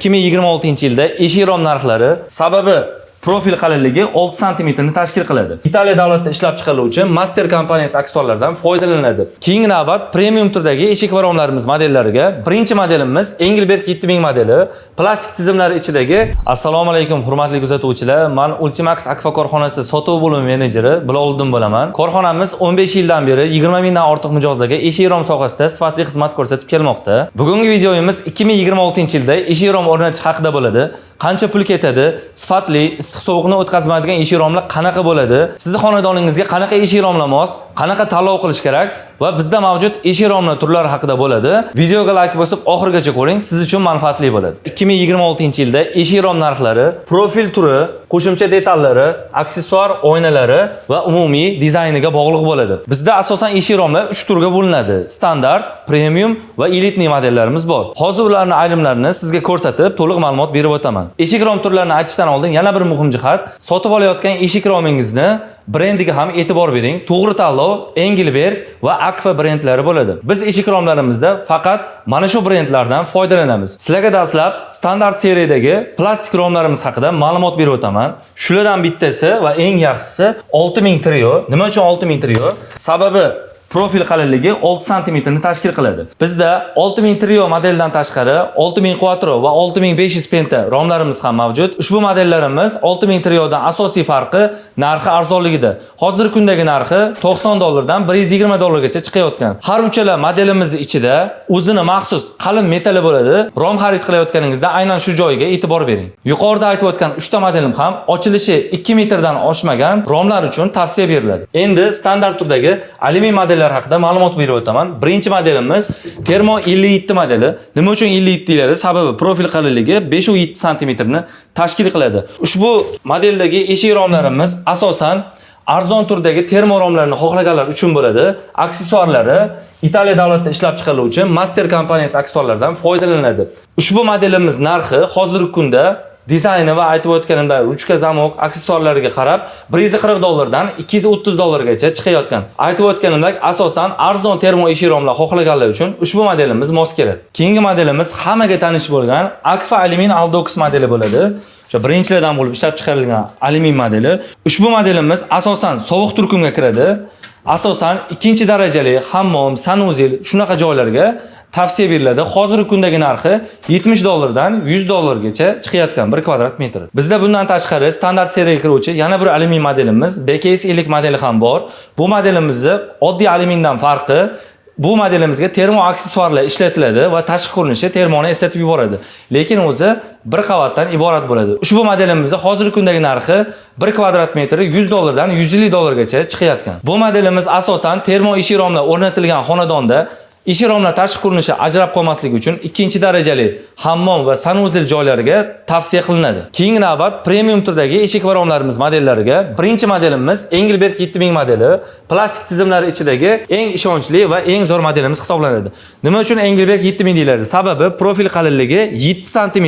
2026-yilda eshik rom narxlari sababi profil qalinligi 6 sm ni tashkil qiladi. Italiya davlatida ishlab chiqariluvchi Master kompaniyasi aksessuarlaridan foydalaniladi. Keyingi navbat premium turdagi eshik va romlarimiz modellariga. Birinchi modelimiz Engelberg 7000 modeli, plastik tizimlari ichidagi. Assalomu alaykum hurmatli kuzatuvchilar. Men Ultimax Akfa korxonasi sotuv bo'limi menejeri Biloliddin bo'laman. Korxonamiz 15 yildan beri 20 mingdan ortiq mijozlarga eshik rom sohasida sifatli xizmat ko'rsatib kelmoqda. Bugungi videomiz 2026-yilda eshik rom o'rnatish haqida bo'ladi. Qancha pul ketadi? Sifatli issiq sovuqni o'tkazmaydigan eshik romlar qanaqa bo'ladi? Sizni xonadoningizga qanaqa eshik romlar mos, qanaqa tanlov qilish kerak va bizda mavjud eshik romlar turlari haqida bo'ladi. Videoga like bosib oxirigacha ko'ring, siz uchun manfaatli bo'ladi. 2026-yilda eshik rom narxlari, profil turi, qo'shimcha detallari, aksessuar oynalari va umumiy dizayniga bog'liq bo'ladi. Bizda asosan eshik romlar 3 turga bo'linadi. Standart, premium va elitniy modellarimiz bor. Hozir ularning ayrimlarini sizga ko'rsatib, to'liq ma'lumot berib o'taman. Eshik rom turlarini aytishdan oldin yana bir muhim jihat, sotib olayotgan eshik romingizni brendiga ham e'tibor bering. To'g'ri tanlov Engelberg va Akfa brendlari bo'ladi. Biz eshik romlarimizda faqat mana shu brendlardan foydalanamiz. Sizlarga dastlab standart seriyadagi plastik romlarimiz haqida ma'lumot berib o'taman. Shulardan bittasi va eng yaxshisi 6000 trio. Nima uchun 6000 trio? Sababi profil qalinligi 6 sm ni tashkil qiladi. Bizda 6000 trio modeldan tashqari 6000 quattro va 6500 penta romlarimiz ham mavjud. Ushbu modellarimiz 6000 triodan asosiy farqi narxi arzonligida. Hozirgi kundagi narxi $90 dan $120 chiqayotgan. Har uchala modelimiz ichida o'zini maxsus qalin metali bo'ladi. Rom xarid qilayotganingizda aynan shu joyiga e'tibor bering. Yuqorida aytib o'tgan 3 ta modelim ham ochilishi 2 metrdan oshmagan romlar uchun tavsiya beriladi. Endi standart turdagi alyumin model haqida ma'lumot berib o'taman. Birinchi modelimiz Termo 57 modeli. Nima uchun 57 deyiladi? Sababi profil qalinligi 5-7 sm ni tashkil qiladi. Ushbu modeldagi eshik romlarimiz asosan arzon turdagi termo romlarni xohlaganlar uchun bo'ladi. Aksessuarlari Italiya davlatida ishlab chiqariluvchi Master kompaniyasi aksessuarlaridan foydalaniladi. Ushbu modelimiz narxi hozirgi kunda dizayni va aytib o'tganimdek ruchka zamok aksessuarlariga qarab $140 dan $230 gacha chiqayotgan. Aytib o'tganimdek asosan arzon termo eshik romlar xohlaganlar uchun ushbu modelimiz mos keladi. Keyingi modelimiz hammaga tanish bo'lgan Akfa Alumin Aldox modeli bo'ladi. O'sha birinchilardan bo'lib ishlab chiqarilgan alyumin modeli. Ushbu modelimiz asosan sovuq turkumga kiradi. Asosan ikkinchi darajali hammom, sanuzil shunaqa joylarga tavsiya beriladi. Hozirgi kundagi narxi $70 dan $100 gacha chiqayotgan 1 kvadrat metr. Bizda bundan tashqari standart seriyaga kiruvchi yana bir alyumin modelimiz BKS 50 modeli ham bor. Bu modelimizni oddiy alyumindan farqi bu modelimizga termo aksessuarlar ishlatiladi va tashqi ko'rinishi termoni eslatib yuboradi. Lekin o'zi bir qavatdan iborat bo'ladi. Ushbu modelimizning hozirgi kundagi narxi 1 kvadrat metri $100 dan $150 gacha chiqayotgan. Bu modelimiz asosan termo eshik romlar o'rnatilgan xonadonda eshik romlar tashqi ko'rinishi ajrab qolmasligi uchun ikkinchi darajali hammom va sanuzil joylariga tavsiya qilinadi. Keyingi navbat premium turdagi eshik va romlarimiz modellariga. Birinchi modelimiz Engelberg 7000 modeli, plastik tizimlari ichidagi eng ishonchli va eng zo'r modelimiz hisoblanadi. Nima uchun Engelberg 7000 deyiladi? Sababi profil qalinligi 7 sm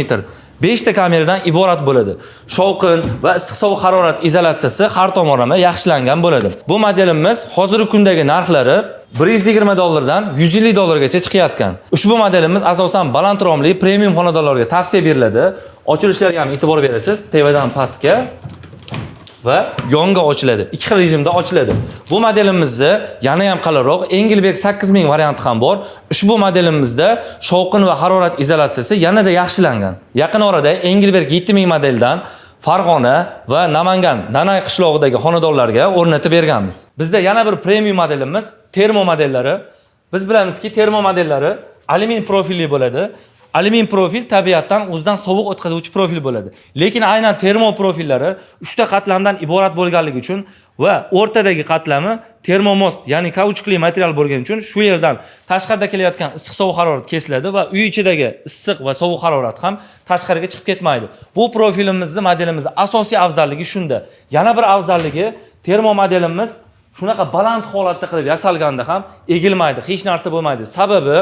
5 ta kameradan iborat bo'ladi. Shovqin va issiq sovuq harorat izolyatsiyasi har tomonlama yaxshilangan bo'ladi. Bu modelimiz hozirgi kundagi narxlari $120 dan $150 gacha chiqayotgan. Ushbu modelimiz asosan baland romli premium xonadonlarga tavsiya beriladi. Ochilishlarga ham e'tibor berasiz. Tevadan pastga va yonga ochiladi. Ikki xil rejimda ochiladi. Bu modelimizni yana ham qalinroq Engelberg 8000 varianti ham bor. Ushbu modelimizda shovqin va harorat izolyatsiyasi yanada yaxshilangan. Yaqin orada Engelberg 7000 modeldan Farg'ona va Namangan Nanay qishlog'idagi xonadonlarga o'rnatib berganmiz. Bizda yana bir premium modelimiz termo modellari. Biz bilamizki, termo modellari alyumin profilli bo'ladi. Alyumin profil tabiatdan o'zidan sovuq o'tkazuvchi profil bo'ladi. Lekin aynan termo profillari 3 ta qatlamdan iborat bo'lganligi uchun va o'rtadagi qatlami termomost, ya'ni kauchukli material bo'lgani uchun shu yerdan tashqarida kelayotgan issiq sovuq harorat kesiladi va uy ichidagi issiq va sovuq harorat ham tashqariga chiqib ketmaydi. Bu profilimizni, modelimizning asosiy afzalligi shunda. Yana bir afzalligi termo modelimiz shunaqa baland holatda qilib yasalganda ham egilmaydi, hech narsa bo'lmaydi. Sababi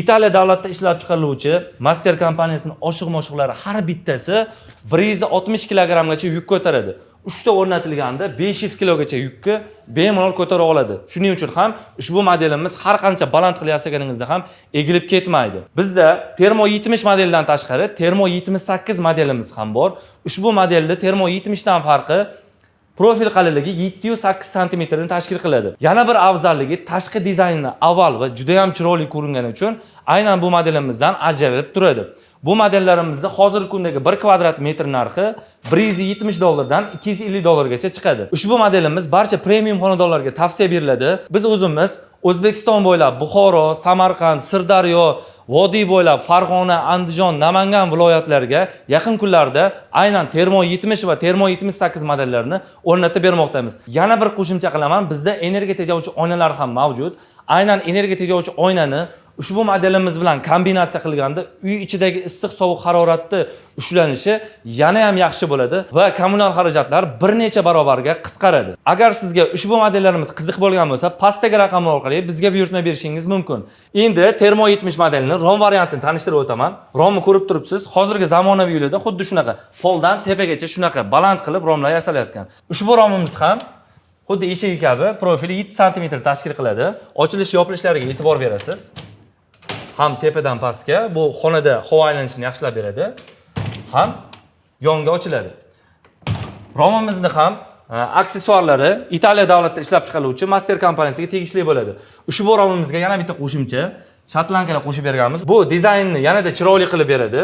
Italiya davlatida ishlab chiqariluvchi Master kompaniyasining oshiq-moshiqlari har bittasi 160 kg gacha yuk ko'taradi. uchta o'rnatilganda 500 kilogacha yukni bemalol ko'tara oladi. Shuning uchun ham ushbu modelimiz har qancha baland qilib yasaganingizda ham egilib ketmaydi. Bizda Termo 70 modeldan tashqari Termo 78 modelimiz ham bor. Ushbu modelda Termo 70 dan farqi profil qalinligi 708 sm ni tashkil qiladi. Yana bir afzalligi tashqi dizayni avval va juda ham chiroyli ko'ringani uchun aynan bu modelimizdan ajralib turadi. Bu modellarimizni hozirgi kundagi 1 kvadrat metr narxi $170 dan $250 gacha chiqadi. Ushbu modelimiz barcha premium xonadonlarga tavsiya beriladi. Biz o'zimiz O'zbekiston bo'ylab Buxoro, Samarqand, Sirdaryo, Vodiy bo'ylab Farg'ona, Andijon, Namangan viloyatlariga yaqin kunlarda aynan Termo 70 va Termo 78 modellarini o'rnatib bermoqdamiz. Yana bir qo'shimcha qilaman, bizda energiya tejovchi oynalar ham mavjud. Aynan energiya tejovchi oynani ushbu modelimiz bilan kombinatsiya qilganda uy ichidagi issiq sovuq haroratni ushlanishi yana ham yaxshi bo'ladi va kommunal xarajatlar bir necha barobarga qisqaradi. Agar sizga ushbu modellarimiz qiziq bo'lgan bo'lsa, pastdagi raqamlar orqali bizga buyurtma berishingiz mumkin. Endi Termo 70 modelini ROM variantini tanishtirib o'taman. ROMni ko'rib turibsiz, hozirgi zamonaviy yo'lda xuddi shunaqa poldan tepagacha shunaqa baland qilib ROMlar yasalayotgan. Ushbu ROMimiz ham xuddi eshigi kabi profili 7 sm tashkil qiladi. Ochilish-yopilishlariga e'tibor berasiz. Ham tepadan pastga bu xonada havo aylanishini yaxshilab beradi. Ham yonga ochiladi. ROMimizni ham aksessuarlari Italiya davlatida ishlab chiqaruvchi Master kompaniyasiga tegishli bo'ladi. Ushbu ROMimizga yana bitta qo'shimcha shotlankalar qo'shib berganmiz. Bu dizaynni yanada chiroyli qilib beradi.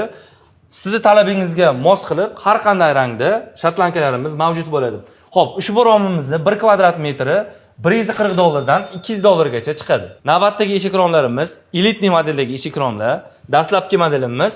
Sizni talabingizga mos qilib har qanday rangda shotlankalarimiz mavjud bo'ladi. Xo'p, ushbu ROMimizni 1 kvadrat metri $140 dan $200 gacha chiqadi. Navbatdagi eshik romlarimiz elitniy modeldagi eshik romlar. Dastlabki modelimiz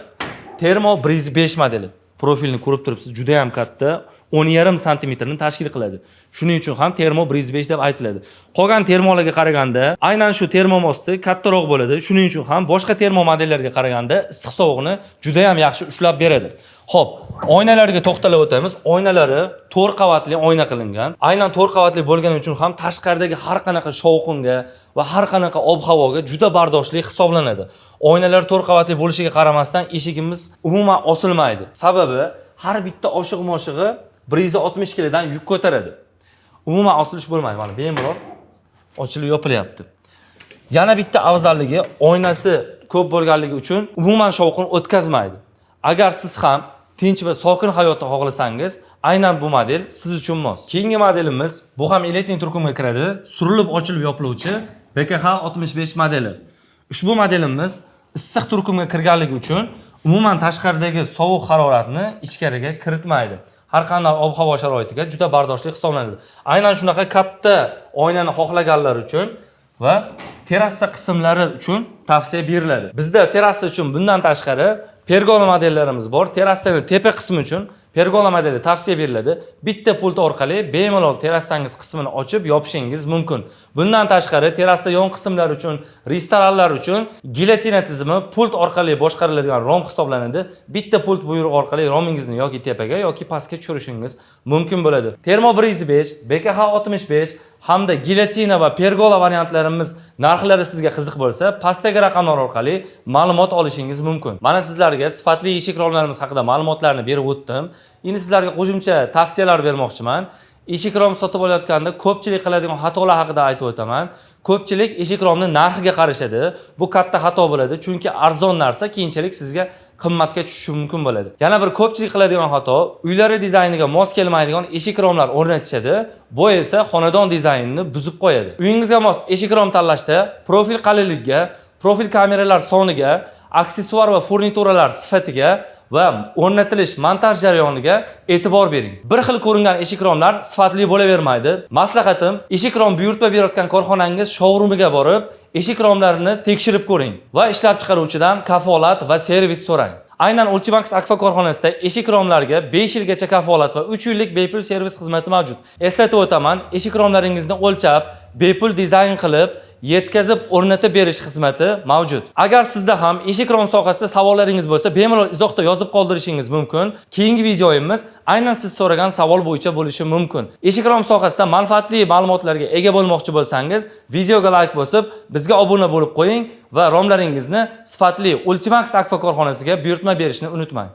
Termo 105 modeli. Profilni ko'rib turibsiz, juda ham katta, 10,5 sm ni tashkil qiladi. Shuning uchun ham Termo 105 deb aytiladi. Qolgan termolarga qaraganda aynan shu termomosti kattaroq bo'ladi. Shuning uchun ham boshqa termo modellarga qaraganda issiq sovuqni juda ham yaxshi ushlab beradi. Xo'p, oynalarga to'xtalib o'tamiz. Oynalari 4 qavatli oyna qilingan. Aynan 4 qavatli bo'lgani uchun ham tashqaridagi har qanaqa shovqinga va har qanaqa ob-havoga juda bardoshli hisoblanadi. Oynalar 4 qavatli bo'lishiga qaramasdan eshigimiz umuman osilmaydi. Sababi har bitta oshiq-moshig'i 160 kg dan yuk ko'taradi. Umuman osilish bo'lmaydi. Mana bemalol ochilib yopilyapti. Yana bitta afzalligi oynasi ko'p bo'lganligi uchun umuman shovqin o'tkazmaydi. Agar siz ham tinch va sokin hayotni xohlasangiz, aynan bu model siz uchun mos. Keyingi modelimiz bu ham elitniy turkumga kiradi. Surilib ochilib yopiluvchi BKH 65 modeli. Ushbu modelimiz issiq turkumga kirganligi uchun umuman tashqaridagi sovuq haroratni ichkariga kiritmaydi. Har qanday ob-havo sharoitiga juda bardoshli hisoblanadi. Aynan shunaqa katta oynani xohlaganlar uchun va terrasa qismlari uchun tavsiya beriladi. Bizda terrasa uchun bundan tashqari pergola modellarimiz bor. Terrasaning tepa qismi uchun pergola modeli tavsiya beriladi. Bitta pult orqali bemalol terrasangiz qismini ochib yopishingiz mumkin. Bundan tashqari terrasa yon qismlari uchun, restoranlar uchun gilotina tizimi pult orqali boshqariladigan ROM hisoblanadi. Bitta pult buyrug'i orqali ROMingizni yoki tepaga yoki pastga tushirishingiz mumkin bo'ladi. Termo 105, BKH 65 hamda gilotina va pergola variantlarimiz narxlari sizga qiziq bo'lsa, pastdagi raqamlar orqali ma'lumot olishingiz mumkin. Mana sizlarga sifatli eshik romlarimiz haqida ma'lumotlarni berib o'tdim. Endi sizlarga qo'shimcha tavsiyalar bermoqchiman. Eshik rom sotib olayotganda ko'pchilik qiladigan xatolar haqida aytib o'taman. Ko'pchilik eshik romni narxiga qarashadi. Bu katta xato bo'ladi, chunki arzon narsa keyinchalik sizga qimmatga tushishi mumkin bo'ladi. Yana bir ko'pchilik qiladigan xato, uylari dizayniga mos kelmaydigan eshik romlar o'rnatishadi. Bu esa xonadon dizaynini buzib qo'yadi. Uyingizga mos eshik rom tanlashda profil qalinligiga, profil kameralar soniga, aksessuar va furnituralar sifatiga va o'rnatilish montaj jarayoniga e'tibor bering. Bir xil ko'ringan eshik romlar sifatli bo'lavermaydi. Maslahatim, eshik rom buyurtma berayotgan korxonangiz showroomiga borib, eshik romlarini tekshirib ko'ring va ishlab chiqaruvchidan kafolat va servis so'rang. Aynan Ultimax Akfa korxonasida eshik romlarga 5 yilgacha kafolat va 3 yillik bepul servis xizmati mavjud. Eslatib o'taman, eshik romlaringizni o'lchab, bepul dizayn qilib, yetkazib o'rnatib berish xizmati mavjud. Agar sizda ham eshik rom sohasida savollaringiz bo'lsa, bemalol izohda yozib qoldirishingiz mumkin. Keyingi videoyimiz aynan siz so'ragan savol bo'yicha bo'lishi mumkin. Eshik rom sohasida manfaatli ma'lumotlarga ega bo'lmoqchi bo'lsangiz, videoga like bosib, bizga obuna bo'lib qo'ying va romlaringizni sifatli Ultimax Akfa korxonasiga buyurtma berishni unutmang.